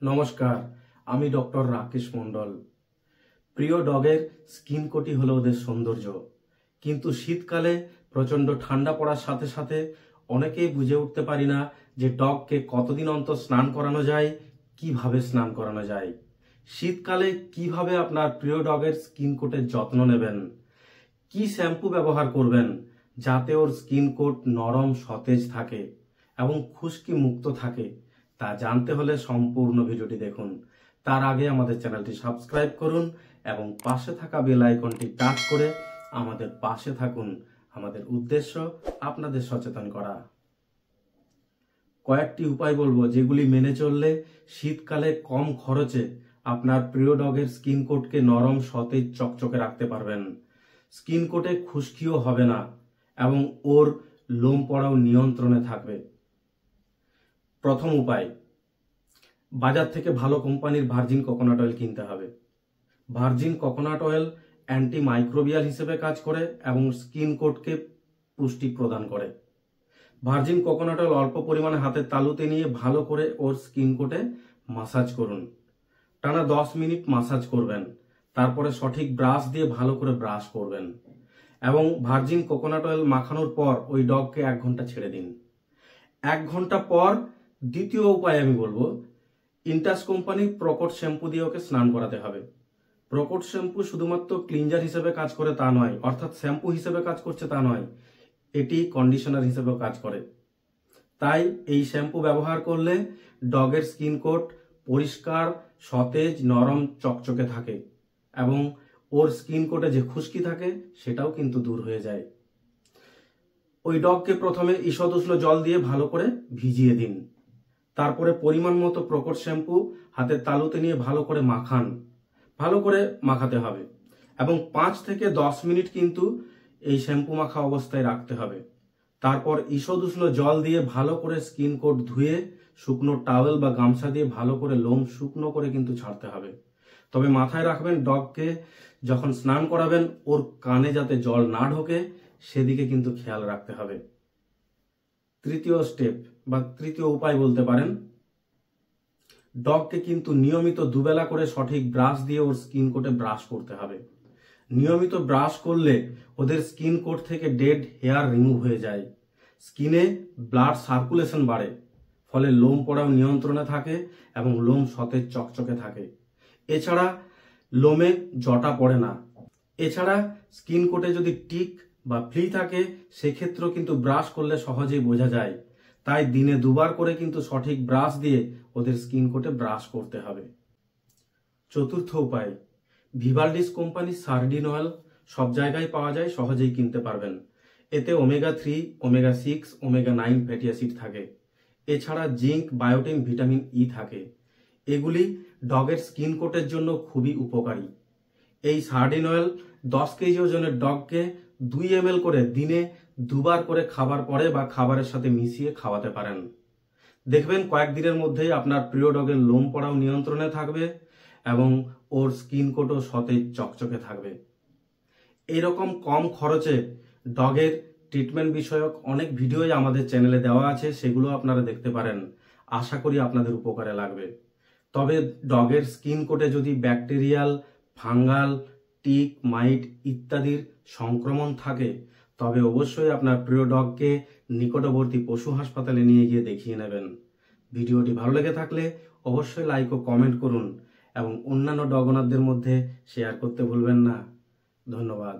নমস্কার, আমি ডক্টর রাকেশ মন্ডল। প্রিয় ডগের স্কিন কোটই হলো ওদের সৌন্দর্য, কিন্তু শীতকালে প্রচন্ড ঠান্ডা পড়ার সাথে সাথে অনেকেই বুঝে উঠতে পারি না যে ডগকে কতদিন অন্তর স্নান করানো যায়, কিভাবে স্নান করানো যায়। শীতকালে কিভাবে আপনার প্রিয় ডগের স্কিন কোটের যত্ন নেবেন, কি শ্যাম্পু ব্যবহার করবেন যাতে ওর স্কিন কোট নরম সতেজ থাকে এবং খুশকি মুক্ত থাকে, তা জানতে হলে সম্পূর্ণ ভিডিওটি দেখুন। তার আগে আমাদের চ্যানেলটি সাবস্ক্রাইব করুন এবং পাশে থাকা বেল আইকনটি টাচ করে আমাদের পাশে থাকুন। আমাদের উদ্দেশ্য আপনাদের সচেতন করা। কয়েকটি উপায় বলবো যেগুলি মেনে চললে শীতকালে কম খরচে আপনার প্রিয় ডগের স্কিন কোটকে নরম সতেজ চকচকে রাখতে পারবেন। স্কিন কোটে খুশকিও হবে না এবং ওর লোম পড়াও নিয়ন্ত্রণে থাকবে। প্রথম উপায়, বাজার থেকে ভালো কোম্পানির ভার্জিন কোকোনাট অয়েল কিনতে হবে। Virgin coconut oil anti microbial হিসেবে কাজ করে এবং স্কিন কোটকে পুষ্টি প্রদান করে। ভার্জিন কোকোনাট অয়েল অল্প পরিমাণে হাতের তালুতে নিয়ে ভালো করে ওর স্কিন কোটে মাসাজ করুন। টানা 10 মিনিট মাসাজ করবেন, তারপরে সঠিক ব্রাশ দিয়ে ভালো করে ব্রাশ করবেন এবং ভার্জিন কোকোনাট অয়েল মাখানোর পর ওই ডগকে 1 ঘন্টা ছেড়ে দিন। 1 ঘন্টা পর দ্বিতীয় উপায় আমি বলবো, ইন্টাস কোম্পানির প্রকট শ্যাম্পু দিয়ে ওকে স্নান করাতে হবে। প্রকট শ্যাম্পু শুধুমাত্র ক্লিনজার হিসেবে কাজ করে তা নয়, অর্থাৎ শ্যাম্পু হিসেবে কাজ করছে তা নয়, এটি কন্ডিশনার হিসেবেও কাজ করে। তাই এই শ্যাম্পু ব্যবহার করলে ডগের স্কিন কোট পরিষ্কার, সতেজ, নরম, চকচকে থাকে এবং ওর স্কিন কোটে যে খুশকি থাকে সেটাও কিন্তু দূর হয়ে যায়। ওই ডগকে প্রথমে ঈষৎ উষ্ণ জল দিয়ে ভালো করে ভিজিয়ে দিন, তারপরে পরিমাণ মতো প্রকট শ্যাম্পু হাতের তালুতে নিয়ে ভালো করে মাখান। ভালো করে মাখাতে হবে এবং 5 থেকে 10 মিনিট কিন্তু এই শ্যাম্পু মাখা অবস্থায় রাখতে হবে। তারপর ঈষৎ উষ্ণ জল দিয়ে ভালো করে স্কিন কোট ধুয়ে শুকনো টাওয়েল বা গামছা দিয়ে ভালো করে লোম শুকনো করে কিন্তু ছাড়তে হবে। তবে মাথায় রাখবেন, ডগকে যখন স্নান করাবেন ওর কানে যাতে জল না ঢোকে সেদিকে কিন্তু খেয়াল রাখতে হবে। তৃতীয় স্টেপ বা তৃতীয় উপায় বলতে পারেন, ডগকে কিন্তু নিয়মিত দুবেলা করে সঠিক ব্রাশ দিয়ে ওর স্কিন কোটে ব্রাশ করতে হবে। নিয়মিত ব্রাশ করলে ওদের স্কিন কোট থেকে ডেড হেয়ার রিমুভ হয়ে যায়, স্কিনে ব্লাড সার্কুলেশন বাড়ে, ফলে লোম পড়াও নিয়ন্ত্রণে থাকে এবং লোম সতেজ চকচকে থাকে। এছাড়া লোমে জটা পড়ে না। এছাড়া স্কিন কোটে যদি টিক বা ফ্লি থাকে সেক্ষেত্রেও কিন্তু ব্রাশ করলে সহজেই বোঝা যায়। তাই দিনে 2 বার করে কিন্তু সঠিক ব্রাশ দিয়ে ওদের স্কিন কোটে ব্রাশ করতে হবে। চতুর্থ উপায়, ভিভালডিস কোম্পানির সার্ডিন অয়েল সব জায়গায় পাওয়া যায়, সহজেই কিনতে পারবেন। এতে omega 3, omega 6, omega 9 fatty acid থাকে। এছাড়া জিঙ্ক, বায়োটিন, ভিটামিন ই থাকে। এগুলি ডগের স্কিন কোটের জন্য খুবই উপকারী। এই সার্ডিন অয়েল 10 কেজি ওজনের ডগকে 2 ml করে দিনে 2 বার করে খাবার পরে বা খাবারের সাথে মিশিয়ে খাওয়াতে পারেন। দেখবেন কয়েকদিনের মধ্যেই আপনার প্রিয় ডগের লোম পড়াও নিয়ন্ত্রণে থাকবে এবং ওর স্কিন কোটও সতেজ চকচকে থাকবে। এইরকম কম খরচে ডগের ট্রিটমেন্ট বিষয়ক অনেক ভিডিওই আমাদের চ্যানেলে দেওয়া আছে, সেগুলো আপনারা দেখতে পারেন। আশা করি আপনাদের উপকারে লাগবে। তবে ডগের স্কিন কোটে যদি ব্যাকটেরিয়াল, ফাঙ্গাল, টিক, মাইট ইত্যাদির সংক্রমণ থাকে তবে অবশ্যই আপনার প্রিয় ডগকে নিকটবর্তী পশু হাসপাতালে নিয়ে গিয়ে দেখিয়ে নেবেন। ভিডিওটি ভালো লেগে থাকলে অবশ্যই লাইক ও কমেন্ট করুন এবং অন্যান্য ডগ ওনারদের মধ্যে শেয়ার করতে ভুলবেন না। ধন্যবাদ।